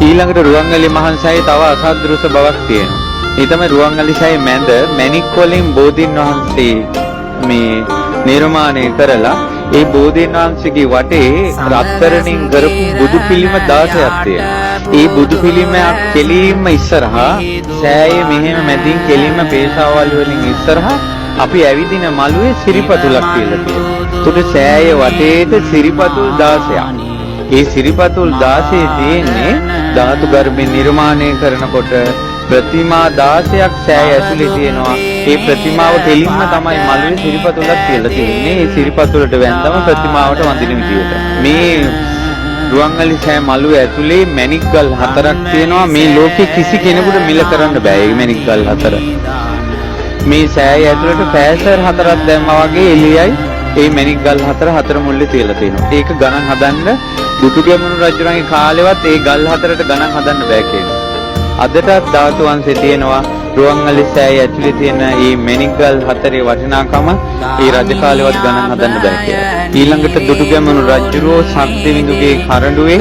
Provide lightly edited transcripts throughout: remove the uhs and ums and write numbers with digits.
ඊළඟට රුවන්වැලි මහන්සෑයේ තව අසද්දෘස බවක් තියෙනවා. ඒ තමයි රුවන්වැලි සෑයේ මැද මැණික් වලින් බෝධීන් වහන්සේ මේ නිර්මාණය කරලා ඒ බෝධීන් වහන්සේගේ වටේ රත්තරණින් කරපු බුදු පිළිම 16ක් තියෙනවා. ඒ බුදු පිළිම කෙලින්ම ඉස්සරහා සෑයේ මෙහෙම මැදින් කෙලින්ම පේශාවල් වලින් ඉස්සරහා අපි ඇවිදින මළුවේ සිරිපතුලක් කියලා තියෙනවා. ඒකට සෑයේ වටේට සිරිපතුල් 16ක්. ඒ සිරිපතුල් 16 තියෙන්නේ ධාතු ගර්භයෙන් නිර්මාණය කරනකොට ප්‍රතිමා 16ක් සෑය ඇතුලේ තියෙනවා. ඒ ප්‍රතිමාව දෙලින්ම තමයි මළුවේ සිරිපතුලක් කියලා තියෙන්නේ. ඒ සිරිපතුලට වැන්දම ප්‍රතිමාවට වඳින විදියට. මේ රුවන්වැලි සෑය මළුවේ ඇතුලේ මැණික් ගල් 4ක් තියෙනවා. මේ ලෝකේ කිසි කෙනෙකුට මිල කරන්න බෑ මේ මැණික් ගල් 4. මේ සෑය ඇතුලට පෑසර් 4ක් දැම්මා වගේ එළියයි ඒ මැණික් ගල් 4 මුල්ලේ තියලා තියෙනවා. ඒක ගණන් හදන්න දුටුගැමුණු රජුණන්ගේ කාලෙවත් ඒ ගල් 4ට ගණන් හදන්න බෑ කියනවා. අදටත් ධාතු වංශේ තියෙනවා රුවන්වැලි සෑය ඇතුලේ තියෙන මේ මැණික් ගල් 4 වටිනාකම ඒ රජ කාලෙවත් ගණන් හදන්න බෑ කියලා. ඊළඟට දුටුගැමුණු රජුරෝ සක්දෙවිඳුගේ කරඬුවේ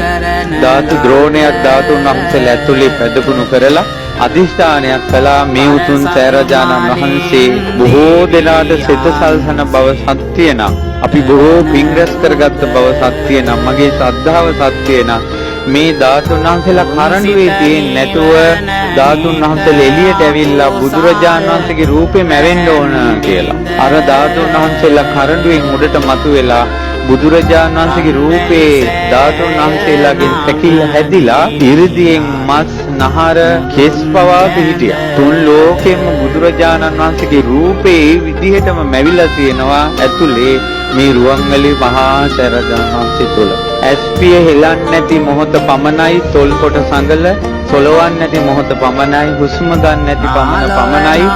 ධාතු ද්‍රෝණයක් ධාතුන් වහන්සේලා ඇතුලේ පැදකුණු කරලා අධිෂ්ඨානයක් කළා මේ උතුම් සෑරජානන් වහන්සේ බොහෝ දෙනාට සිත සල්සන බව සත්‍ය නම් අපි බොහෝ පින් රැස් කරගත්ත බව සත්‍ය නම් මගේ ශ්‍රද්ධාව සත්‍ය නම් මේ ධාතුන් වහන්සේලා කරඬුවේ තියෙන්නේ නැතුව ධාතුන් වහන්සේලා එළියට ඇවිල්ලා බුදුරජාණන් වහන්සේගේ රූපේ මැවෙන්න ඕන කියලා. අර ධාතුන් වහන්සේලා කරඬුවෙන් උඩට මතුවෙලා බුදුරජාණන් වහන්සේගේ රූපේ ධාතුන් වහන්සේලාගෙන් පැකිල්ල හැදිලා ඉරිදියෙන් මස් නහර කෙස් පවා පිහිටියා. තුන් ලෝකෙම බුදුරජාණන් වහන්සේගේ රූපේ ඒ විදිහටම මැවිලා තියෙනවා ඇතුලේ මේ රුවන්වැලි මහා සෑරජානන් වහන්සේ තුල. ඇස්පිය හෙලන්නේ නැති මොහොත පමණයි තොල් කොට සංගල සොලවන්නේ නැති මොහොත පමණයි හුස්ම ගන්න නැති පමණයි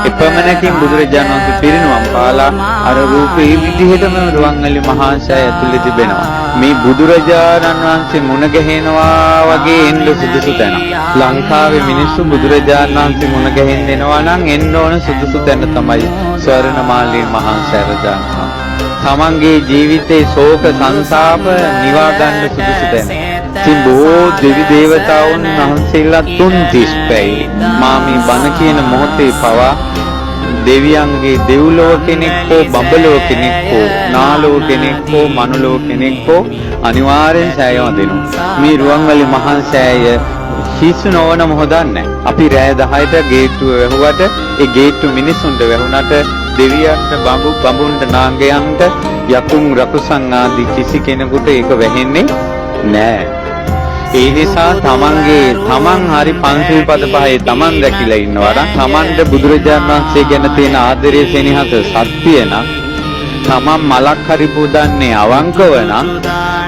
එපමණකින් බුදුරජාණන් වහන්සේ පිරිනුවම් පාලා අර රූපේ විදිහටම රුවන්වැලි මහා සෑය ඇතුලේ තිබෙනවා. මේ බුදුරජාණන් වහන්සේ මුණ ගැහෙනවා වගේ එන්න සුදුසු තැන. ලංකාවේ මිනිස්සු බුදුරජාණන් වහන්සේ මුණ ගැහෙන්න එනවා නම් එන්න ඕන සුදුසු තැන තමයි ස්වර්ණමාලී මහා සෑරජානන් වහන්සේ. තමන්ගේ ජීවිතේ ශෝක සංසාප නිවා ගන්න සුදුසු තැන. ඉතින් බොහෝ දෙවි දේවතාවුන් වහන්සේලා 330යි. මා මේ බණ කියන මොහොතේ පවා දෙවියන්ගේ දෙව්ලොව කෙනෙක් හෝ බඹලොව කෙනෙක් හෝ නාලොව කෙනෙක් හෝ මනුලොව කෙනෙක් හෝ අනිවාර්යෙන් සෑය වදිනවා. මේ රුවන්වැලි මහා සෑය හිස් නොවන මොහොතක් නැහැ. අපි රෑ 10ට ගේට්ටුව වැහුවට ඒ ගේට්ටුව මිනිසුන්ට වැහුණට දෙවියන්ට බඹුන්ට නාගයන්ට යකුන් රකුසන් ආදී කිසි කෙනෙකුට ඒක වැහෙන්නේ නැහැ. ඒ නිසා තමන් හරි පන්සිල් පද පහේ තමන් රැකිලා ඉන්නවා නම් තමන්ට බුදුරජාණන් වහන්සේ ගැන තියෙන ආදරය සෙනෙහස සත්‍ය නම් තමන් මලක් හරි පුදන්නේ අවංකව නම්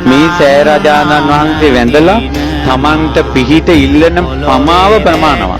මේ සෑරජානන් වහන්සේ වැඳලා තමන්ට පිහිට ඉල්ලන පමාව ප්‍රමාණවත්.